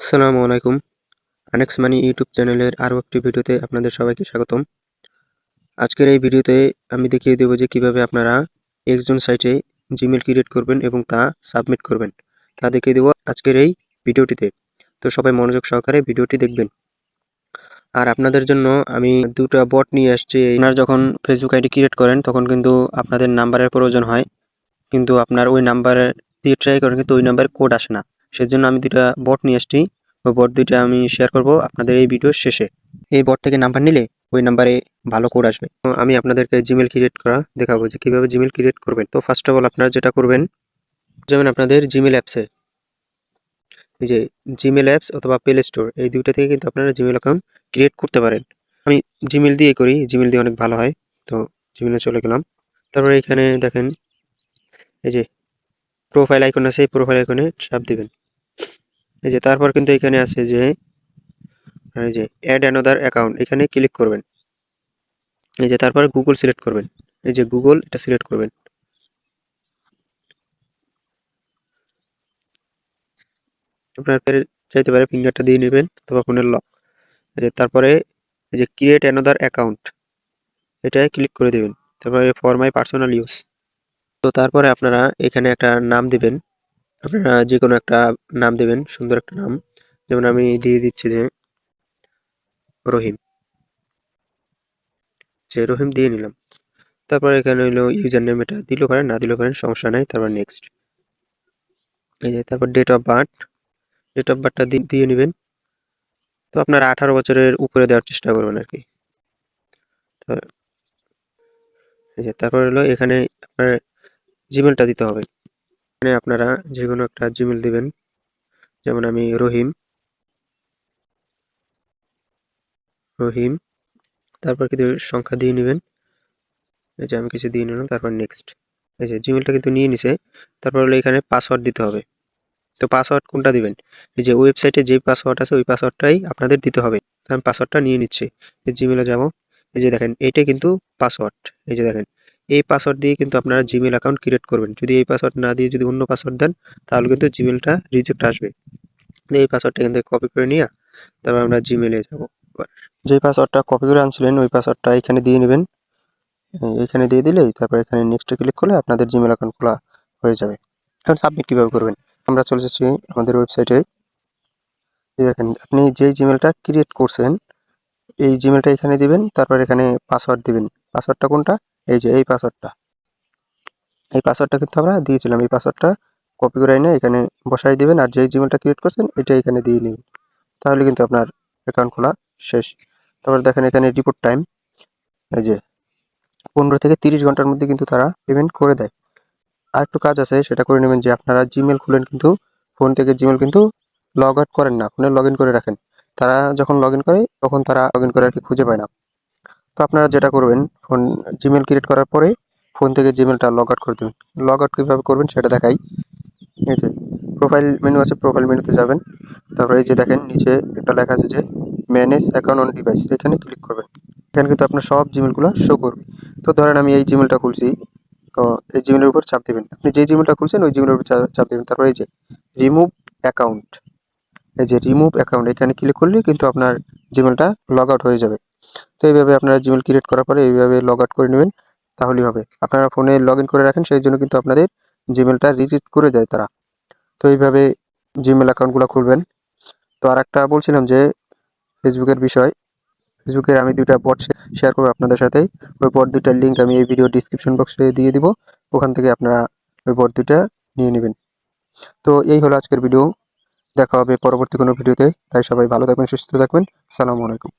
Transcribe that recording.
আসসালামু আলাইকুম। আনেক্স মানি ইউটিউব চ্যানেলের আরও একটি ভিডিওতে আপনাদের সবাইকে স্বাগতম। আজকের এই ভিডিওতে আমি দেখিয়ে দেব যে কিভাবে আপনারা এক্সজন সাইটে জিমেল ক্রিয়েট করবেন এবং তা সাবমিট করবেন, তা দেখিয়ে দেব আজকের এই ভিডিওটিতে। তো সবাই মনোযোগ সহকারে ভিডিওটি দেখবেন। আর আপনাদের জন্য আমি দুটো বট নিয়ে আসছি। আপনারা যখন ফেসবুক আইডি ক্রিয়েট করেন তখন কিন্তু আপনাদের নাম্বারের প্রয়োজন হয়, কিন্তু আপনার ওই নাম্বার দিয়ে ট্রাই করেন কিন্তু ওই নাম্বারে কোড আসে না। সেজন্য আমি দুটা বট নিয়ে আসছি। ওই বট দুইটা আমি শেয়ার করব আপনাদের এই ভিডিওর শেষে। এই বট থেকে নাম্বার নিলে ওই নাম্বারে ভালো কোড আসবে। তো আমি আপনাদেরকে জিমেল ক্রিয়েট করা দেখাবো যে কিভাবে জিমেল ক্রিয়েট করবেন। তো ফার্স্ট অফ অল আপনারা যেটা করবেন, যেমন আপনাদের জিমেল অ্যাপসে এই যে জিমেল অ্যাপস অথবা প্লে স্টোর, এই দুইটা থেকে কিন্তু আপনারা জিমেল অ্যাকাউন্ট ক্রিয়েট করতে পারেন। আমি জিমেল দিয়ে করি, জিমেল দিয়ে অনেক ভালো হয়। তো জিমেলে চলে গেলাম। তারপরে এখানে দেখেন এই যে প্রোফাইল আইকন আছে, এই প্রোফাইল আইকনে চাপ দিবেন। এই যে তারপর কিন্তু এখানে আছে যে এই যে অ্যাড অ্যানাদার অ্যাকাউন্ট, এখানে ক্লিক করবেন। এই যে তারপর গুগল সিলেক্ট করবেন। এই যে গুগল, এটা সিলেক্ট করবেন। আপনার চাইতে পারে ফিঙ্গারটা দিয়ে নেবেন অথবা ফোনের লক। এই যে তারপরে এই যে ক্রিয়েট অ্যানাদার অ্যাকাউন্ট, এটায় ক্লিক করে দিবেন। তারপরে ফর মাই পার্সোনাল ইউজ। তো তারপরে আপনারা এখানে একটা নাম দিবেন। আপনারা যে কোনো একটা নাম দিবেন, সুন্দর একটা নাম। যেমন আমি দিয়ে দিচ্ছি যে রহিম, যে রহিম দিয়ে নিলাম। তারপর এখানে হলো ইউজার নেম, এটা দিলেও পারেন না দিলেও পারেন, সমস্যা নাই। তারপর নেক্সট। এই যে তারপর date of birth, date of বার্থটা দিয়ে নেবেন। তো আপনারা 18 বছরের উপরে দেওয়ার চেষ্টা করবেন আর কি। তো এই যে তারপর হলো এখানে আপনার জিমেলটা দিতে হবে। এখানে আপনারা যে কোনো একটা জিমেল দিবেন, যেমন আমি রহিম, রহিম তারপর কিছু সংখ্যা দিয়ে নেবেন। এই যে আমি কিছু দিয়ে নিলাম, তারপর নেক্সট। এই যে জিমেলটা কিন্তু নিয়ে নিছে। তারপর হলো এখানে পাসওয়ার্ড দিতে হবে। তো পাসওয়ার্ড কোনটা দিবেন? এই যে ওয়েবসাইটে যে পাসওয়ার্ড আছে ওই পাসওয়ার্ডটাই আপনাদের দিতে হবে। তো আমি পাসওয়ার্ডটা নিয়ে নিচ্ছি। এই জিমেলে যাব। এই যে দেখেন এইটাই কিন্তু পাসওয়ার্ড। এই যে দেখেন এই পাসওয়ার্ড দিয়ে কিন্তু আপনারা জিমেল অ্যাকাউন্ট ক্রিয়েট করবেন। যদি এই পাসওয়ার্ড না দিয়ে যদি অন্য পাসওয়ার্ড দেন তাহলে কিন্তু জিমেলটা রিজেক্ট আসবে। এই পাসওয়ার্ডটা এখান থেকে কপি করে নিয়ে তারপর আমরা জিমেলে যাব। যে পাসওয়ার্ডটা কপি করে আনছিলেন ওই পাসওয়ার্ডটা এখানে দিয়ে নেবেন। এখানে দিয়ে দিলেই তারপর এখানে নেক্সটে ক্লিক করলে আপনাদের জিমেল অ্যাকাউন্ট খোলা হয়ে যাবে। এখন সাবমিট কিভাবে করবেন? আমরা চলে এসেছি আমাদের ওয়েবসাইটে। দেখেন আপনি যে জিমেলটা ক্রিয়েট করছেন এই জিমেলটা এখানে দিবেন, তারপর এখানে পাসওয়ার্ড দিবেন। পাসওয়ার্ডটা কোনটা? এই যে এই পাসওয়ার্ডটা। এই পাসওয়ার্ডটা কিন্তু আমরা দিয়েছিলাম। এই পাসওয়ার্ডটা কপি করে এনে এখানে বসাই দিবেন, আর যে জিমেলটা ক্রিয়েট করছেন এটা এখানে দিয়ে নেবেন। তাহলে কিন্তু আপনার অ্যাকাউন্ট খোলা শেষ। তারপর দেখেন এখানে রিপোর্ট টাইম, এই যে 15 থেকে 30 ঘন্টার মধ্যে কিন্তু তারা পেমেন্ট করে দেয়। আর একটু কাজ আছে, সেটা করে নেবেন যে আপনারা জিমেল খুলেন কিন্তু ফোন থেকে জিমেল কিন্তু লগ আউট করেন না, ফোনে লগ ইন করে রাখেন। তারা যখন লগ ইন করে তখন তারা লগ ইন করে আর কি খুঁজে পায় না। তো আপনারা যেটা করবেন, ফোন জিমেল ক্রিয়েট করার পরে ফোন থেকে জিমেলটা লগ আউট করে দেবেন। লগ আউট কীভাবে করবেন সেটা দেখাই। এই যে প্রোফাইল মেনু আছে, প্রোফাইল মেনুতে যাবেন। তারপরে এই যে দেখেন নিচে একটা লেখা আছে যে ম্যানেজ অ্যাকাউন্ট অন ডিভাইস, এখানে ক্লিক করবেন। এখানে কিন্তু আপনার সব জিমেলগুলো শো করবে। তো ধরেন আমি এই জিমেলটা খুলছি, তো এই জিমেলের উপর চাপ দিবেন। আপনি যে জিমেলটা খুলছেন ওই জিমেলের উপর চাপ দিবেন। তারপরে এই যে রিমুভ অ্যাকাউন্ট, এই যে রিমুভ অ্যাকাউন্ট এখানে ক্লিক করলে কিন্তু আপনার জিমেলটা লগ আউট হয়ে যাবে। তো এইভাবে আপনারা জিমেল ক্রিয়েট করার পরে এইভাবে লগ আউট করে নেবেন, তাহলেই হবে। আপনারা ফোনে লগ ইন করে রাখেন, সেই জন্য কিন্তু আপনাদের জিমেলটা রিজেক্ট করে দেয় তারা। তো এইভাবে জিমেল অ্যাকাউন্টগুলো খুলবেন। তো আর একটা বলছিলাম যে ফেসবুকের বিষয়। ফেসবুকের আমি দুইটা বট শেয়ার করবো আপনাদের সাথে। ওই বট দুইটার লিঙ্ক আমি এই ভিডিও ডিসক্রিপশন বক্সে দিয়ে দিব, ওখান থেকে আপনারা ওই বট দুইটা নিয়ে নেবেন। তো এই হলো আজকের ভিডিও। দেখা হবে পরবর্তী কোনো ভিডিওতে। তাই সবাই ভালো থাকবেন, সুস্থ থাকবেন। আসসালামু আলাইকুম।